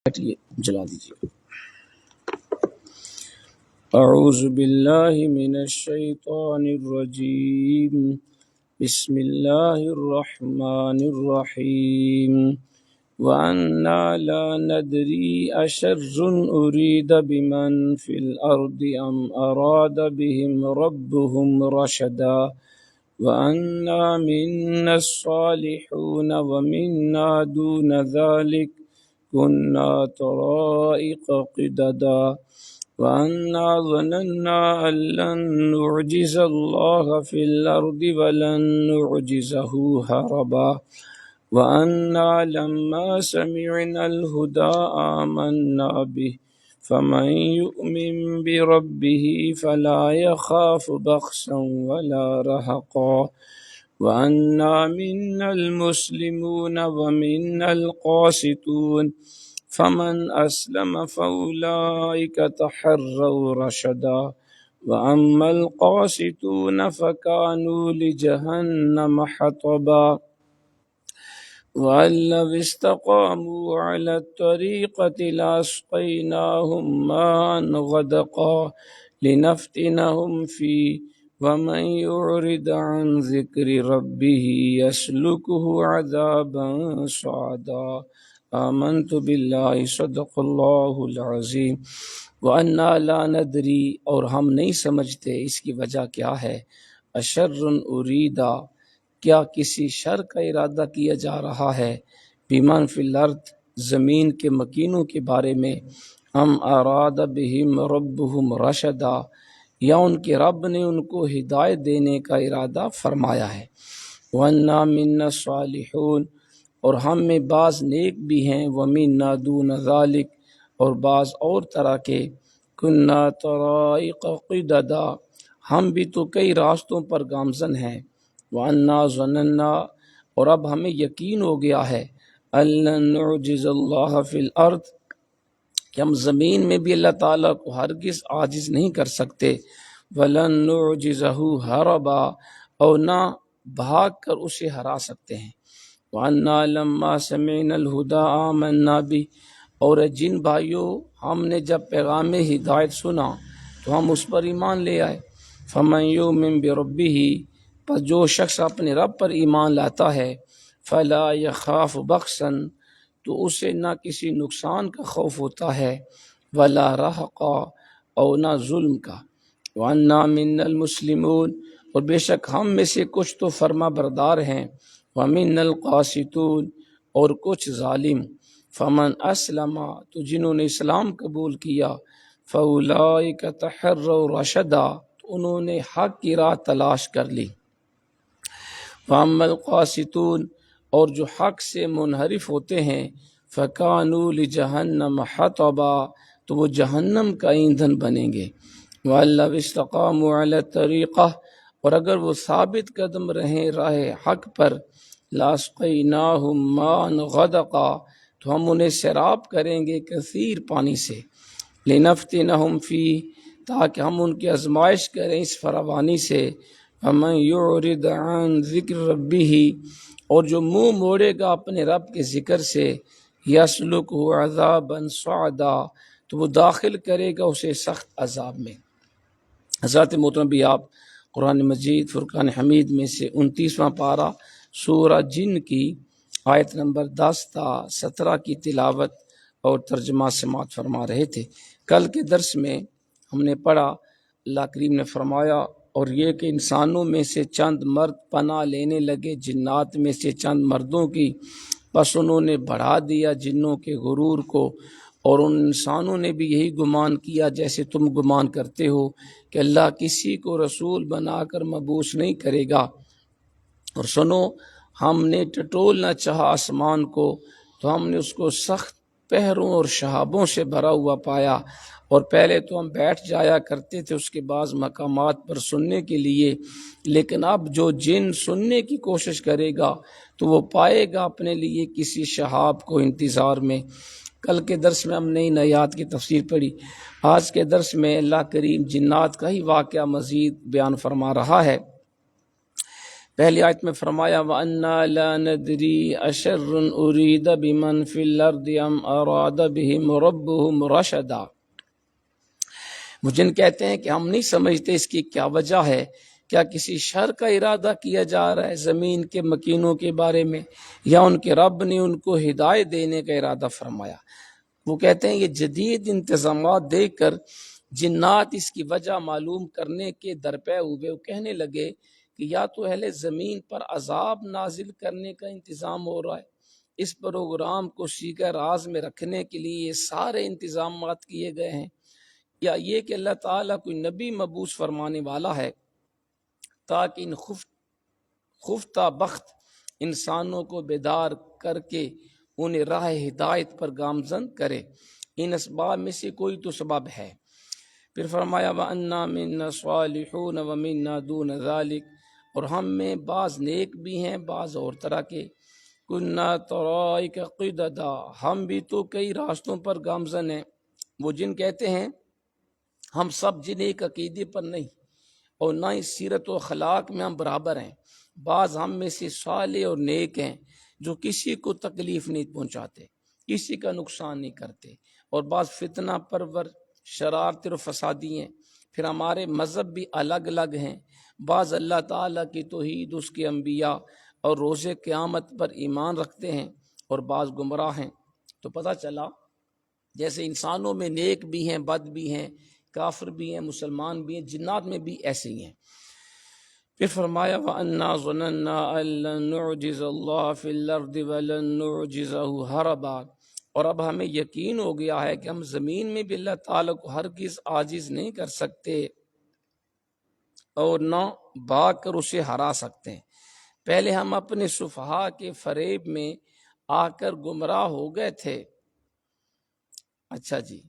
جلا دیجیے۔ اعوذ باللہ من الشیطان الرجیم، بسم اللہ الرحمن الرحیم۔ وَأَنَّا لَا نَدْرِي أَشَرٌّ أُرِيدَ بِمَنْ فِي الْأَرْضِ أَمْ أَرَادَ بِهِمْ رَبُّهُمْ رَشَدًا وَأَنَّا مِنَّا الصَّالِحُونَ وَمِنَّا دُونَ ذَلِكَ كُنَّا طَرَائِقَ قِدَدًا وَأَنَّا ظَنَنَّا أَن لَّن نُّعْجِزَ اللَّهَ فِي الْأَرْضِ وَلَن نُّعْجِزَهُ هَرَبًا وَأَنَّا لَمَّا سَمِعْنَا الْهُدَىٰ آمَنَّا بِهِ فَمَن يُؤْمِن بِرَبِّهِ فَلَا يَخَافُ بَخْسًا وَلَا رَهَقًا وَأَنَّا مِنَّا الْمُسْلِمُونَ وَمِنَّا الْقَاسِطُونَ فَمَنْ أَسْلَمَ فَأُولَٰئِكَ تَحَرَّوْا رَشَدًا وَأَمَّا الْقَاسِطُونَ فَكَانُوا لِجَهَنَّمَ حَطَبًا وَأَن لَّوِ اسْتَقَامُوا عَلَى الطَّرِيقَةِ لَأَسْقَيْنَاهُم مَّاءً غَدَقًا لِّنَفْتِنَهُمْ فِيهِ وَمَن يُعْرِضْ عَن ذِكْرِ رَبِّهِ يَسْلُكْهُ عَذَابًا صَعَدًا۔ آمنت باللہ، صدق اللہ العظیم۔ وَأَنَّا لَا نَدْرِي، اور ہم نہیں سمجھتے اس کی وجہ کیا ہے، أَشَرٌّ أُرِيدَ، کیا کسی شر کا ارادہ کیا جا رہا ہے، بِمَن فِی الْأَرْضِ، زمین کے مکینوں کے بارے میں، أَمْ أَرَادَ بِهِمْ رَبُّهُمْ رَشَدًا، یا ان کے رب نے ان کو ہدایت دینے کا ارادہ فرمایا ہے۔ وَأَنَّا مِنَّا الصَّالِحُونَ، اور ہم میں بعض نیک بھی ہیں، وَمِنَّا دُونَ ذَلِكَ، اور بعض اور طرح کے، كُنَّا طَرَائِقَ قِدَدًا، ہم بھی تو کئی راستوں پر گامزن ہیں۔ وَأَنَّا ظَنَنَّا، اور اب ہمیں یقین ہو گیا ہے، أَن لَّن نُّعْجِزَ اللَّهَ فِي الْأَرْضِ، کہ ہم زمین میں بھی اللہ تعالیٰ کو ہرگز عاجز نہیں کر سکتے، وَلَن نُّعْجِزَهُ هَرَبًا، اور نہ بھاگ کر اسے ہرا سکتے ہیں۔ وَأَنَّا لَمَّا سَمِعْنَا الْهُدَىٰ آمَنَّا بِهِ، اور جن بھائیوں ہم نے جب پیغام ہدایت سنا تو ہم اس پر ایمان لے آئے۔ فَمَن يُؤْمِن بِرَبِّهِ، پس جو شخص اپنے رب پر ایمان لاتا ہے، فَلَا يَخَافُ بَخْسًا، تو اسے نہ کسی نقصان کا خوف ہوتا ہے، وَلَا رَهَقًا، اور نہ ظلم کا۔ وَأَنَّا مِنَّا الْمُسْلِمُونَ، اور بے شک ہم میں سے کچھ تو فرما بردار ہیں، وَمِنَّا الْقَاسِطُونَ، اور کچھ ظالم۔ فَمَنْ أَسْلَمَ، تو جنہوں نے اسلام قبول کیا، فَأُولَٰئِكَ تَحَرَّوْا رَشَدًا، تو انہوں نے حق کی راہ تلاش کر لی۔ وَأَمَّا الْقَاسِطُونَ، اور جو حق سے منحرف ہوتے ہیں، فَكَانُوا لِجَهَنَّمَ حَطَبًا، تو وہ جہنم کا ایندھن بنیں گے۔ وَأَن لَّوِ اسْتَقَامُوا عَلَى الطَّرِيقَةِ، اور اگر وہ ثابت قدم رہیں راہ حق پر، لَأَسْقَيْنَاهُم مَّاءً غَدَقًا، تو ہم انہیں سیراب کریں گے کثیر پانی سے، لِنَفْتِنَهُمْ فِيهِ، تاکہ ہم ان کی آزمائش کریں اس فراوانی سے۔ وَمَن يُعْرِضْ عَن ذِكْرِ رَبِّهِ، اور جو منہ موڑے گا اپنے رب کے ذکر سے، يَسْلُكْهُ عَذَابًا صَعَدًا، تو وہ داخل کرے گا اسے سخت عذاب میں۔ حضرات محترم بھی آپ قرآن مجید فرقان حمید میں سے 29واں پارہ سورہ جن کی آیت نمبر 10 تا 17 کی تلاوت اور ترجمہ سماعت فرما رہے تھے۔ کل کے درس میں ہم نے پڑھا، اللہ کریم نے فرمایا، اور یہ کہ انسانوں میں سے چند مرد پناہ لینے لگے جنات میں سے چند مردوں کی، بس انہوں نے بڑھا دیا جنوں کے غرور کو، اور ان انسانوں نے بھی یہی گمان کیا جیسے تم گمان کرتے ہو کہ اللہ کسی کو رسول بنا کر مبعوث نہیں کرے گا۔ اور سنو، ہم نے ٹٹولنا چاہا آسمان کو تو ہم نے اس کو سخت پہروں اور شہابوں سے بھرا ہوا پایا، اور پہلے تو ہم بیٹھ جایا کرتے تھے اس کے بعض مقامات پر سننے کے لیے، لیکن اب جو جن سننے کی کوشش کرے گا تو وہ پائے گا اپنے لیے کسی شہاب کو انتظار میں۔ کل کے درس میں ہم نے ان آیات کی تفسیر پڑھی۔ آج کے درس میں اللہ کریم جنات کا ہی واقعہ مزید بیان فرما رہا ہے۔ پہلی آیت میں فرمایا وَأَنَّا لَا نَدْرِي أَشَرٌ أُرِيدَ بِمَنْ فِي الْأَرْضِ أَمْ أَرَادَ بِهِمْ رَبُّهُمْ رَشَدًا۔ مجن کہتے ہیں کہ ہم نہیں سمجھتے اس کی کیا وجہ ہے، کیا کسی شر کا ارادہ کیا جا رہا ہے زمین کے مکینوں کے بارے میں، یا ان کے رب نے ان کو ہدایت دینے کا ارادہ فرمایا۔ وہ کہتے ہیں یہ جدید انتظامات دیکھ کر جنات اس کی وجہ معلوم کرنے کے درپے ہوئے، وہ کہنے لگے کہ یا تو اہل زمین پر عذاب نازل کرنے کا انتظام ہو رہا ہے، اس پروگرام کو سیکہ راز میں رکھنے کے لیے یہ سارے انتظامات کیے گئے ہیں، یا یہ کہ اللہ تعالیٰ کوئی نبی مبعوث فرمانے والا ہے تاکہ ان خفتہ بخت انسانوں کو بیدار کر کے انہیں راہ ہدایت پر گامزن کرے۔ ان اسباب میں سے کوئی تو سبب ہے۔ پھر فرمایا وَأَنَّا مِنَّا صَالِحُونَ وَمِنَّا دُونَ ذَلِكَ، اور ہم میں بعض نیک بھی ہیں بعض اور طرح کے، كُنَّا طَرَائِقَ قِدَدًا، ہم بھی تو کئی راستوں پر گامزن ہیں۔ وہ جن کہتے ہیں ہم سب جن ایک عقیدے پر نہیں، اور نہ ہی سیرت و اخلاق میں ہم برابر ہیں۔ بعض ہم میں سے صالح اور نیک ہیں جو کسی کو تکلیف نہیں پہنچاتے، کسی کا نقصان نہیں کرتے، اور بعض فتنہ پرور شرارتی اور فسادی ہیں۔ پھر ہمارے مذہب بھی الگ الگ ہیں، بعض اللہ تعالیٰ کی توحید، اس کے انبیاء اور روز قیامت پر ایمان رکھتے ہیں، اور بعض گمراہ ہیں۔ تو پتہ چلا جیسے انسانوں میں نیک بھی ہیں بد بھی ہیں، کافر بھی ہیں مسلمان بھی ہیں، جنات میں بھی ایسے ہی ہیں۔ پھر فرمایا وَأَنَّا ظَنَنَّا أَن لَّن نُعْجِزَ اللَّهَ فِي الْأَرْضِ وَلَن نُعْجِزَهُ هَرَبًا، اور اب ہمیں یقین ہو گیا ہے کہ ہم زمین میں بھی اللہ تعالیٰ کو ہرگز عاجز نہیں کر سکتے اور نہ بھاگ کر اسے ہرا سکتے ہیں۔ پہلے ہم اپنے سفہاء کے فریب میں آ کر گمراہ ہو گئے تھے۔ اچھا جی،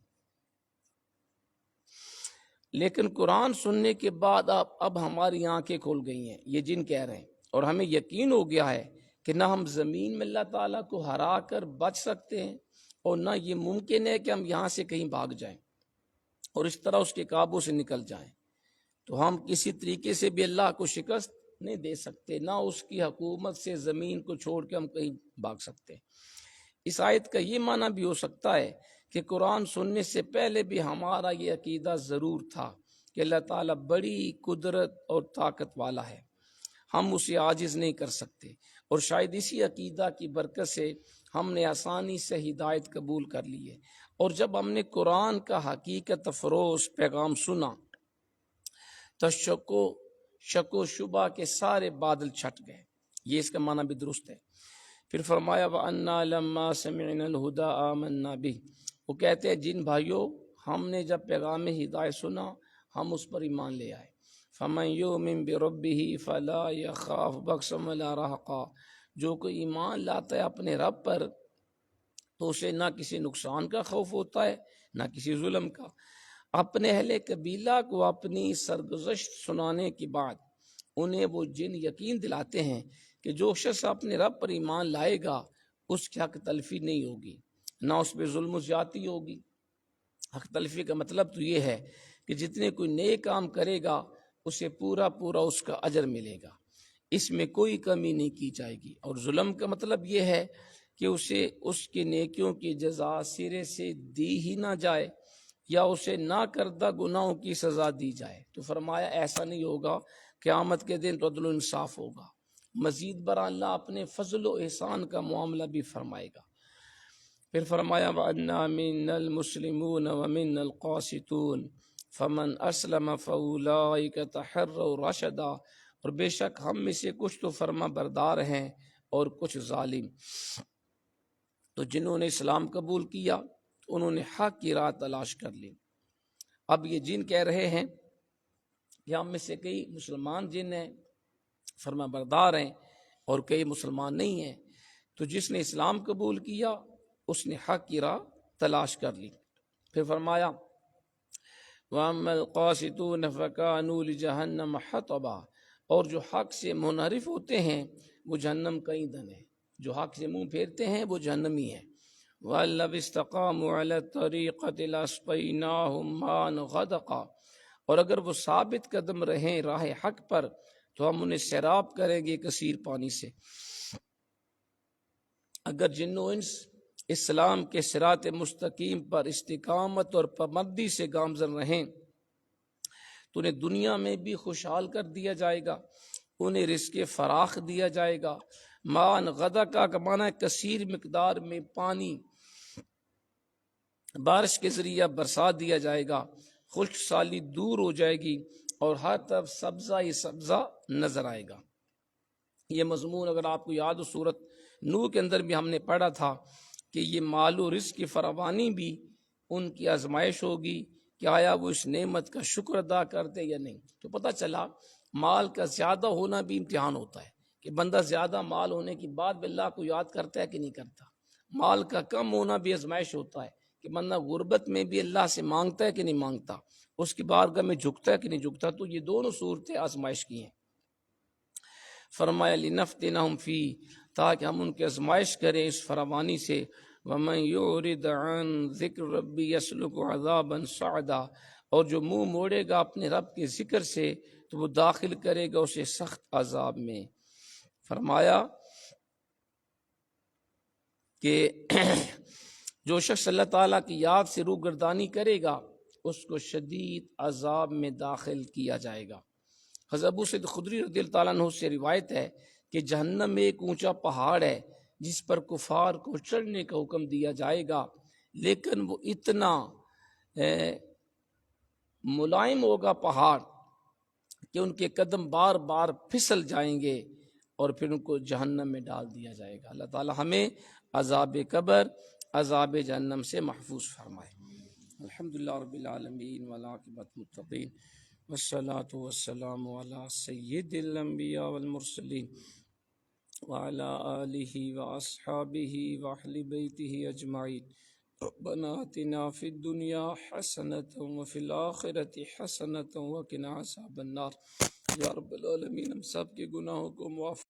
لیکن قرآن سننے کے بعد اب ہماری آنکھیں کھل گئی ہیں، یہ جن کہہ رہے ہیں، اور ہمیں یقین ہو گیا ہے کہ نہ ہم زمین میں اللہ تعالیٰ کو ہرا کر بچ سکتے ہیں، اور نہ یہ ممکن ہے کہ ہم یہاں سے کہیں بھاگ جائیں اور اس طرح اس کے قابو سے نکل جائیں۔ تو ہم کسی طریقے سے بھی اللہ کو شکست نہیں دے سکتے، نہ اس کی حکومت سے زمین کو چھوڑ کے ہم کہیں بھاگ سکتے۔ اس آیت کا یہ معنی بھی ہو سکتا ہے کہ قرآن سننے سے پہلے بھی ہمارا یہ عقیدہ ضرور تھا کہ اللہ تعالیٰ بڑی قدرت اور طاقت والا ہے، ہم اسے عاجز نہیں کر سکتے، اور شاید اسی عقیدہ کی برکت سے ہم نے آسانی سے ہدایت قبول کر لی ہے۔ اور جب ہم نے قرآن کا حقیقت افروز پیغام سنا تو شک و شبہ کے سارے بادل چھٹ گئے، یہ اس کا معنی بھی درست ہے۔ پھر فرمایا وَأَنَّا لَمَّا سَمِعْنَا الْهُدَىٰ آمَنَّا بِهِ، وہ کہتے ہیں جن بھائیوں ہم نے جب پیغام ہدایت سنا ہم اس پر ایمان لے آئے۔ فَمَن يُؤْمِن بِرَبِّهِ فَلَا يَخَافُ بَخْسًا وَلَا رَهَقًا، جو کوئی ایمان لاتا ہے اپنے رب پر تو اسے نہ کسی نقصان کا خوف ہوتا ہے نہ کسی ظلم کا۔ اپنے اہل قبیلہ کو اپنی سرگزشت سنانے کے بعد انہیں وہ جن یقین دلاتے ہیں کہ جو شخص اپنے رب پر ایمان لائے گا اس کی حق تلفی نہیں ہوگی، نہ اس پہ ظلم و زیادتی ہوگی۔ حق تلفی کا مطلب تو یہ ہے کہ جتنے کوئی نیک کام کرے گا اسے پورا اس کا اجر ملے گا، اس میں کوئی کمی نہیں کی جائے گی۔ اور ظلم کا مطلب یہ ہے کہ اسے اس کے نیکیوں کی جزا سرے سے دی ہی نہ جائے، یا اسے نہ کردہ گناہوں کی سزا دی جائے۔ تو فرمایا ایسا نہیں ہوگا، قیامت کے دن تو عدل و انصاف ہوگا۔ مزید برآں اللہ اپنے فضل و احسان کا معاملہ بھی فرمائے گا۔ پھر فرمایا وَأَنَّا مِنَّا الْمُسْلِمُونَ وَمِنَّا الْقَاسِطُونَ فَمَنْ أَسْلَمَ فَأُولَٰئِكَ تَحَرَّوْا رَشَدًا، اور بے شک ہم میں سے کچھ تو فرما بردار ہیں اور کچھ ظالم۔ تو جنہوں نے اسلام قبول کیا انہوں نے حق کی راہ تلاش کر لی۔ اب یہ جن کہہ رہے ہیں کہ ہم میں سے کئی مسلمان جن ہیں فرما بردار ہیں اور کئی مسلمان نہیں ہیں، تو جس نے اسلام قبول کیا اس نے حق کی راہ تلاش کر لی۔ پھر فرمایا وَأَمَّا الْقَاسِطُونَ فَكَانُوا لِجَهَنَّمَ حَطَبًا، اور جو حق سے منحرف ہوتے ہیں وہ جہنم کا ایندھن ہے، جو حق سے منہ پھیرتے ہیں وہ جہنمی ہیں۔ وَأَن اسْتَقَامُوا عَلَى الطَّرِيقَةِ لَأَسْقَيْنَاهُم مَّاءً غَدَقًا، اور اگر وہ ثابت قدم رہیں راہ حق پر تو ہم انہیں سیراب کریں گے کثیر پانی سے۔ اگر جن و انس اسلام کے صراط مستقیم پر استقامت اور پابندی سے گامزن رہیں تو انہیں دنیا میں بھی خوشحال کر دیا جائے گا، انہیں رزق فراخ دیا جائے گا۔ مان غدہ کا معنی ہے کثیر مقدار میں پانی بارش کے ذریعہ برسا دیا جائے گا، خشک سالی دور ہو جائے گی اور ہر طرف سبزہ ہی سبزہ نظر آئے گا۔ یہ مضمون اگر آپ کو یاد ہو سورت نوح کے اندر بھی ہم نے پڑھا تھا کہ یہ مال و رزق کی فراوانی بھی ان کی آزمائش ہوگی کہ آیا وہ اس نعمت کا شکر ادا کرتے یا نہیں۔ تو پتہ چلا مال کا زیادہ ہونا بھی امتحان ہوتا ہے کہ بندہ زیادہ مال ہونے کے بعد بھی اللہ کو یاد کرتا ہے کہ نہیں کرتا۔ مال کا کم ہونا بھی آزمائش ہوتا ہے کہ بندہ غربت میں بھی اللہ سے مانگتا ہے کہ نہیں مانگتا، اس کی بارگاہ میں جھکتا ہے کہ نہیں جھکتا۔ تو یہ دونوں صورتیں آزمائش کی ہیں۔ فرمایا لنفتنہم فی، تاکہ ہم ان کی آزمائش کریں اس فراوانی سے۔ ومن یعرض عن ذکر ربی یسلک عذابا صعدا، اور جو منہ موڑے گا اپنے رب کے ذکر سے تو وہ داخل کرے گا اسے سخت عذاب میں۔ فرمایا کہ جو شخص اللہ تعالیٰ کی یاد سے روگردانی کرے گا اس کو شدید عذاب میں داخل کیا جائے گا۔ حضرت ابو سعید خدری رضی اللہ تعالیٰ عنہ سے روایت ہے کہ جہنم میں ایک اونچا پہاڑ ہے جس پر کفار کو چڑھنے کا حکم دیا جائے گا، لیکن وہ اتنا ملائم ہوگا پہاڑ کہ ان کے قدم بار بار پھسل جائیں گے اور پھر ان کو جہنم میں ڈال دیا جائے گا۔ اللہ تعالی ہمیں عذاب قبر، عذاب جہنم سے محفوظ فرمائے۔ الحمدللہ رب العالمین والعاقبۃ للمتقین والصلاة والسلام علی سید الانبیاء والمرسلین وعلی آلہ واصحابہ واہل بیتہ اجمعین۔ ربنا آتنا فی الدنیا حسنۃ وفی الآخرۃ حسنۃ وقنا عذاب النار۔ یا رب العالمین ہم سب کے گناہوں کو معاف